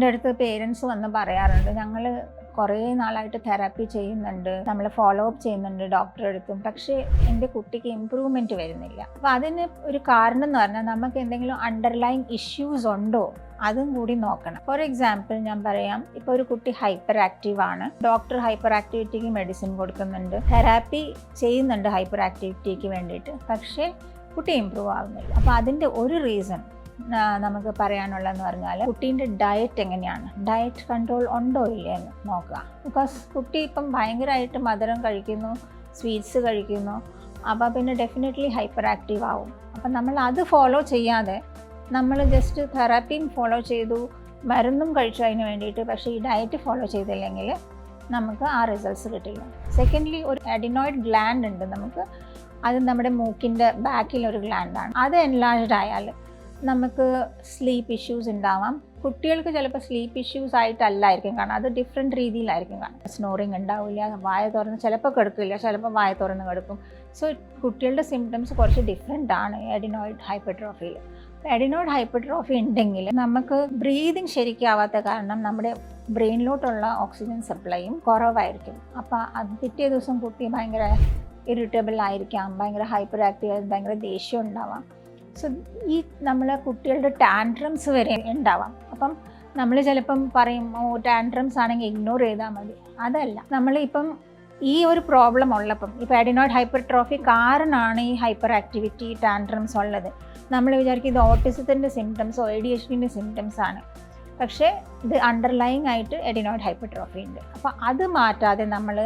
എൻ്റെ അടുത്ത് പേരൻസ് വന്ന് പറയാറുണ്ട്, ഞങ്ങൾ കുറേ നാളായിട്ട് തെറാപ്പി ചെയ്യുന്നുണ്ട്, നമ്മൾ ഫോളോ അപ്പ് ചെയ്യുന്നുണ്ട് ഡോക്ടറെ അടുത്തും, പക്ഷേ എൻ്റെ കുട്ടിക്ക് ഇമ്പ്രൂവ്മെൻറ്റ് വരുന്നില്ല. അപ്പോൾ അതിന് ഒരു കാരണം എന്ന് പറഞ്ഞാൽ നമുക്ക് എന്തെങ്കിലും അണ്ടർലൈൻ ഇഷ്യൂസ് ഉണ്ടോ അതും കൂടി നോക്കണം. ഫോർ എക്സാമ്പിൾ ഞാൻ പറയാം, ഇപ്പോൾ ഒരു കുട്ടി ഹൈപ്പർ ആക്റ്റീവ് ആണ്, ഡോക്ടർ ഹൈപ്പർ ആക്ടിവിറ്റിക്ക് മെഡിസിൻ കൊടുക്കുന്നുണ്ട്, തെറാപ്പി ചെയ്യുന്നുണ്ട് ഹൈപ്പർ ആക്ടിവിറ്റിക്ക് വേണ്ടിയിട്ട്, പക്ഷേ കുട്ടി ഇമ്പ്രൂവ് ആവുന്നില്ല. അപ്പോൾ അതിൻ്റെ ഒരു റീസൺ നമുക്ക് പറയാനുള്ളതെന്ന് പറഞ്ഞാൽ കുട്ടീൻ്റെ ഡയറ്റ് എങ്ങനെയാണ്, ഡയറ്റ് കൺട്രോൾ ഉണ്ടോ ഇല്ലേ എന്ന് നോക്കുക. ബിക്കോസ് കുട്ടി ഇപ്പം ഭയങ്കരമായിട്ട് മധുരം കഴിക്കുന്നു, സ്വീറ്റ്സ് കഴിക്കുന്നു, അപ്പോൾ പിന്നെ ഡെഫിനറ്റ്ലി ഹൈപ്പർ ആക്റ്റീവ് ആവും. അപ്പം നമ്മൾ അത് ഫോളോ ചെയ്യാതെ നമ്മൾ ജസ്റ്റ് തെറാപ്പിയും ഫോളോ ചെയ്തു, മരുന്നും കഴിച്ചു അതിന് വേണ്ടിയിട്ട്, പക്ഷേ ഈ ഡയറ്റ് ഫോളോ ചെയ്തില്ലെങ്കിൽ നമുക്ക് ആ റിസൾട്ട്സ് കിട്ടില്ല. സെക്കൻഡ്ലി, ഒരു അഡിനോയിഡ് ഗ്ലാൻഡ് ഉണ്ട് നമുക്ക്, അത് നമ്മുടെ മൂക്കിൻ്റെ ബാക്കിലൊരു ഗ്ലാൻഡാണ്. അത് എൻലാർജ്ഡ് ആയാൽ നമുക്ക് സ്ലീപ്പ് ഇഷ്യൂസ് ഉണ്ടാവാം. കുട്ടികൾക്ക് ചിലപ്പോൾ സ്ലീപ്പ് ഇഷ്യൂസ് ആയിട്ടല്ലായിരിക്കും കാണാം, അത് ഡിഫറെൻറ്റ് രീതിയിലായിരിക്കും കാണാം. സ്നോറിങ് ഉണ്ടാവില്ല, വായ തുറന്ന് ചിലപ്പോൾ കിടക്കില്ല, ചിലപ്പോൾ വായ തുറന്ന് കിടക്കും. സോ കുട്ടികളുടെ സിംറ്റംസ് കുറച്ച് ഡിഫറെൻ്റ് ആണ് അഡിനോയിഡ് ഹൈപ്പർട്രോഫിയിൽ. അഡിനോയിഡ് ഹൈപ്പർട്രോഫി ഉണ്ടെങ്കിൽ നമുക്ക് ബ്രീതിങ് ശരിക്കാവാത്ത കാരണം നമ്മുടെ ബ്രെയിനിലോട്ടുള്ള ഓക്സിജൻ സപ്ലൈയും കുറവായിരിക്കും. അപ്പോൾ അത് പിറ്റേ ദിവസം കുട്ടി ഭയങ്കര ഇറിറ്റബിൾ ആയിരിക്കാം, ഭയങ്കര ഹൈപ്പർ ആക്റ്റീവ്, ഭയങ്കര ദേഷ്യം ഉണ്ടാവാം. സോ ഈ നമ്മളെ കുട്ടികളുടെ ടാൻട്രംസ് വരെ ഉണ്ടാവാം. അപ്പം നമ്മൾ ചിലപ്പം പറയും, ഓ ടാൻട്രംസ് ആണെങ്കിൽ ഇഗ്നോർ ചെയ്താൽ മതി. അതല്ല, നമ്മളിപ്പം ഈ ഒരു പ്രോബ്ലം ഉള്ളപ്പം, ഇപ്പോൾ അഡിനോയിഡ് ഹൈപ്പർട്രോഫി കാരണമാണ് ഈ ഹൈപ്പർ ആക്ടിവിറ്റി ടാൻട്രംസ് ഉള്ളത്. നമ്മൾ വിചാരിക്കും ഇത് ഓട്ടിസത്തിൻ്റെ സിംറ്റംസോ ADHDൻ്റെ സിംറ്റംസ് ആണ്, പക്ഷേ ഇത് അണ്ടർലൈങ് ആയിട്ട് അഡിനോയിഡ് ഹൈപ്പർട്രോഫി ഉണ്ട്. അപ്പോൾ അത് മാറ്റാതെ നമ്മൾ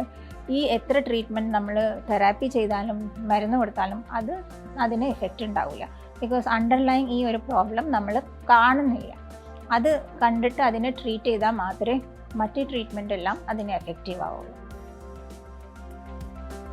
ഈ എത്ര ട്രീറ്റ്മെൻറ്റ് നമ്മൾ തെറാപ്പി ചെയ്താലും മരുന്ന് കൊടുത്താലും അതിന് എഫക്റ്റ് ഉണ്ടാവില്ല. ബിക്കോസ് അണ്ടർലൈങ് ഈ ഒരു പ്രോബ്ലം നമ്മൾ കാണുന്നില്ല. അത് കണ്ടിട്ട് അതിനെ ട്രീറ്റ് ചെയ്താൽ മാത്രമേ മറ്റ് ട്രീറ്റ്മെൻ്റ് എല്ലാം അതിന് എഫക്റ്റീവ് ആവുള്ളൂ.